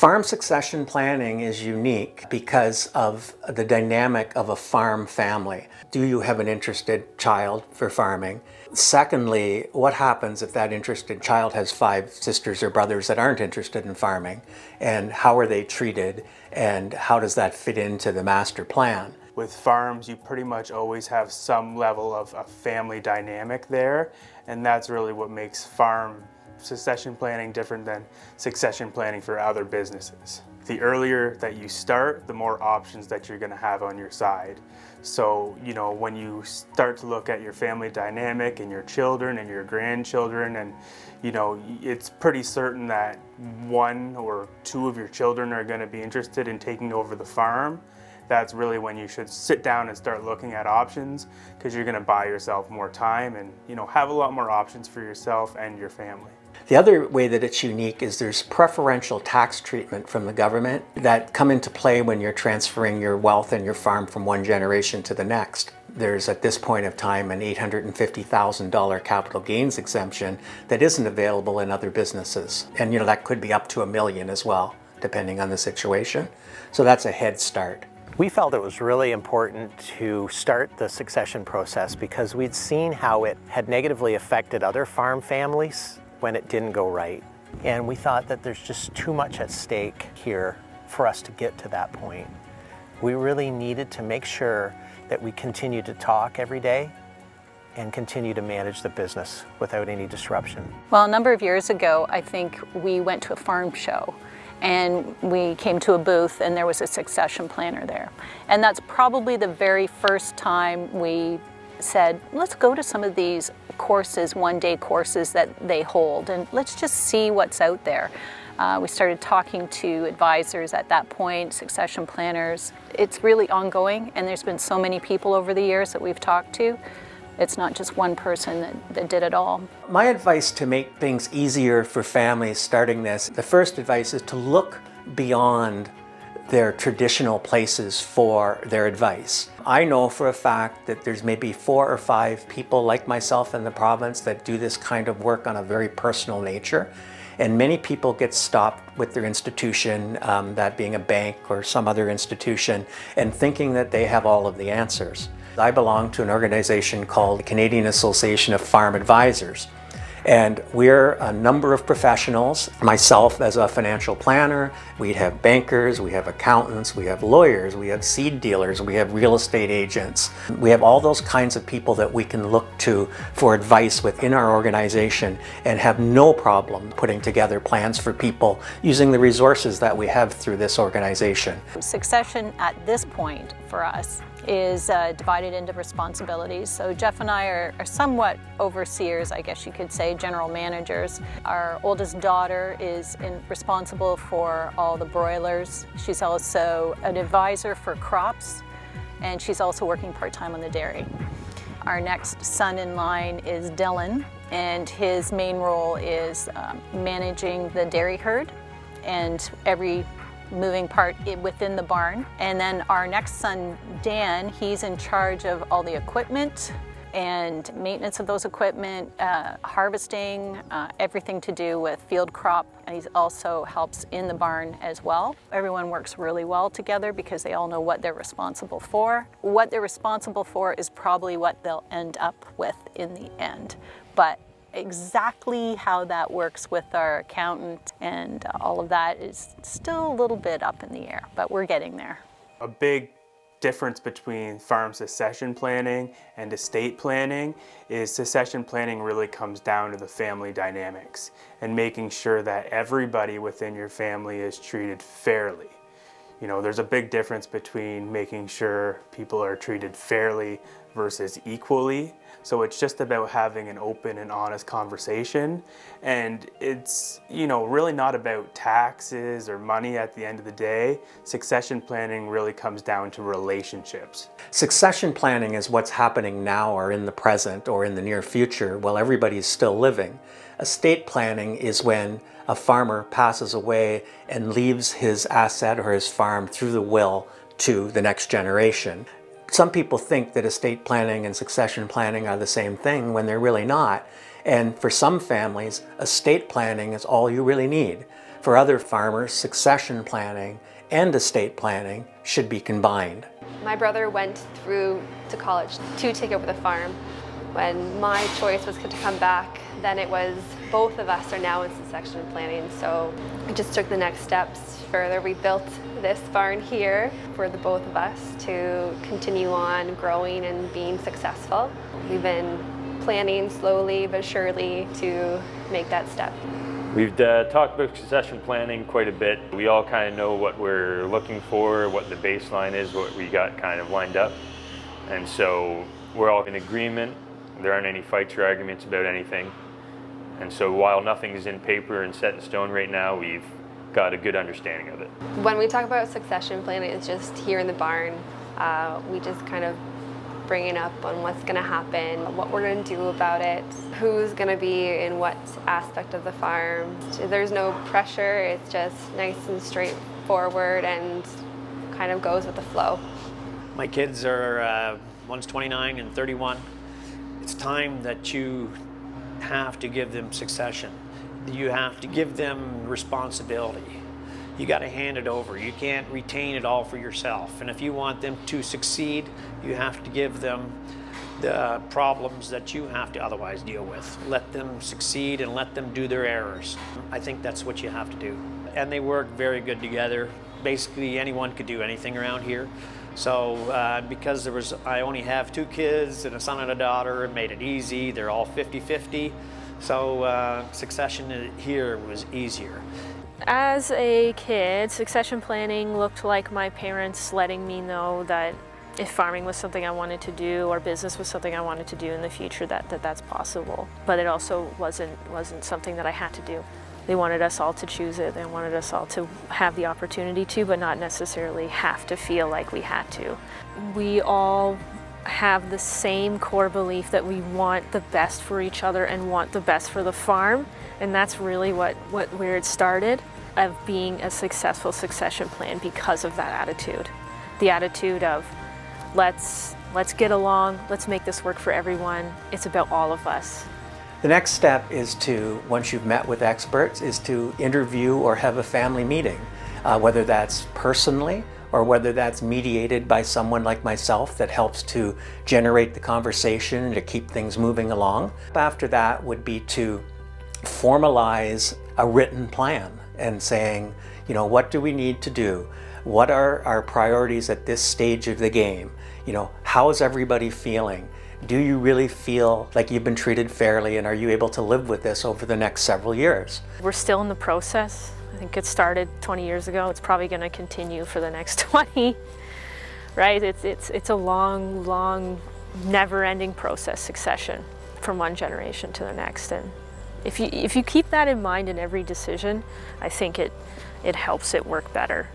Farm succession planning is unique because of the dynamic of a farm family. Do you have an interested child for farming? Secondly, what happens if that interested child has 5 sisters or brothers that aren't interested in farming? And how are they treated? And how does that fit into the master plan? With farms, you pretty much always have some level of a family dynamic there, and that's really what makes farm succession planning different than succession planning for other businesses. The earlier that you start, the more options that you're going to have on your side. So, when you start to look at your family dynamic and your children and your grandchildren, and it's pretty certain that 1 or 2 of your children are going to be interested in taking over the farm, that's really when you should sit down and start looking at options, because you're going to buy yourself more time and have a lot more options for yourself and your family. The other way that it's unique is there's preferential tax treatment from the government that come into play when you're transferring your wealth and your farm from one generation to the next. There's at this point of time an $850,000 capital gains exemption that isn't available in other businesses. And that could be up to $1 million as well, depending on the situation. So that's a head start. We felt it was really important to start the succession process because we'd seen how it had negatively affected other farm families when it didn't go right. And we thought that there's just too much at stake here for us to get to that point. We really needed to make sure that we continue to talk every day and continue to manage the business without any disruption. Well, a number of years ago, I think we went to a farm show and we came to a booth and there was a succession planner there. And that's probably the very first time we said, let's go to some of these courses, one-day courses that they hold, and let's just see what's out there. We started talking to advisors at that point, succession planners. It's really ongoing, and there's been so many people over the years that we've talked to. It's not just one person that did it all. My advice to make things easier for families starting this, the first advice is to look beyond their traditional places for their advice. I know for a fact that there's maybe 4 or 5 people like myself in the province that do this kind of work on a very personal nature. And many people get stopped with their institution, that being a bank or some other institution, and thinking that they have all of the answers. I belong to an organization called the Canadian Association of Farm Advisors. And we're a number of professionals, myself as a financial planner, we have bankers, we have accountants, we have lawyers, we have seed dealers, we have real estate agents. We have all those kinds of people that we can look to for advice within our organization and have no problem putting together plans for people using the resources that we have through this organization. Succession at this point for us is divided into responsibilities. So Jeff and I are somewhat overseers, I guess you could say, general managers. Our oldest daughter is responsible for all the broilers. She's also an advisor for crops, and she's also working part-time on the dairy. Our next son in line is Dylan, and his main role is managing the dairy herd and every moving part within the barn. And then our next son, Dan, he's in charge of all the equipment and maintenance of those equipment, harvesting, everything to do with field crop. And he also helps in the barn as well. Everyone works really well together because they all know what they're responsible for. What they're responsible for is probably what they'll end up with in the end. But exactly how that works with our accountant and all of that is still a little bit up in the air, but we're getting there. A big difference between farm succession planning and estate planning is succession planning really comes down to the family dynamics and making sure that everybody within your family is treated fairly. There's a big difference between making sure people are treated fairly versus equally. So it's just about having an open and honest conversation. And it's, really not about taxes or money at the end of the day. Succession planning really comes down to relationships. Succession planning is what's happening now or in the present or in the near future while everybody's still living. Estate planning is when a farmer passes away and leaves his asset or his farm through the will to the next generation. Some people think that estate planning and succession planning are the same thing when they're really not. And for some families, estate planning is all you really need. For other farmers, succession planning and estate planning should be combined. My brother went through to college to take over the farm. When my choice was to come back, then it was both of us are now in succession planning, so I just took the next steps further. We built this barn here for the both of us to continue on growing and being successful. We've been planning slowly but surely to make that step. We've talked about succession planning quite a bit. We all kind of know what we're looking for, what the baseline is, what we got kind of lined up. And so we're all in agreement. There aren't any fights or arguments about anything. And so while nothing is in paper and set in stone right now, we've got a good understanding of it. When we talk about succession planning, it's just here in the barn. We just kind of bring it up on what's going to happen, what we're going to do about it, who's going to be in what aspect of the farm. There's no pressure, it's just nice and straightforward and kind of goes with the flow. My kids are, one's 29 and 31. It's time that you have to give them succession. You have to give them responsibility. You got to hand it over. You can't retain it all for yourself. And if you want them to succeed, you have to give them the problems that you have to otherwise deal with. Let them succeed and let them do their errors. I think that's what you have to do. And they work very good together. Basically, anyone could do anything around here. So because I only have 2 kids and a son and a daughter, it made it easy. They're all 50-50. So succession here was easier. As a kid, succession planning looked like my parents letting me know that if farming was something I wanted to do or business was something I wanted to do in the future, that's possible. But it also wasn't something that I had to do. They wanted us all to choose it. They wanted us all to have the opportunity to, but not necessarily have to feel like we had to. We all have the same core belief that we want the best for each other and want the best for the farm, and that's really where it started, of being a successful succession plan because of that attitude. The attitude of let's get along, let's make this work for everyone. It's about all of us. The next step is to, once you've met with experts, is to interview or have a family meeting, whether that's personally or whether that's mediated by someone like myself that helps to generate the conversation and to keep things moving along. After that would be to formalize a written plan and saying, you know, what do we need to do? What are our priorities at this stage of the game? You know, how is everybody feeling? Do you really feel like you've been treated fairly, and are you able to live with this over the next several years? We're still in the process. I think it started 20 years ago. It's probably going to continue for the next 20, right? It's a long, never-ending process, succession, from one generation to the next. And if you keep that in mind in every decision, I think it helps it work better.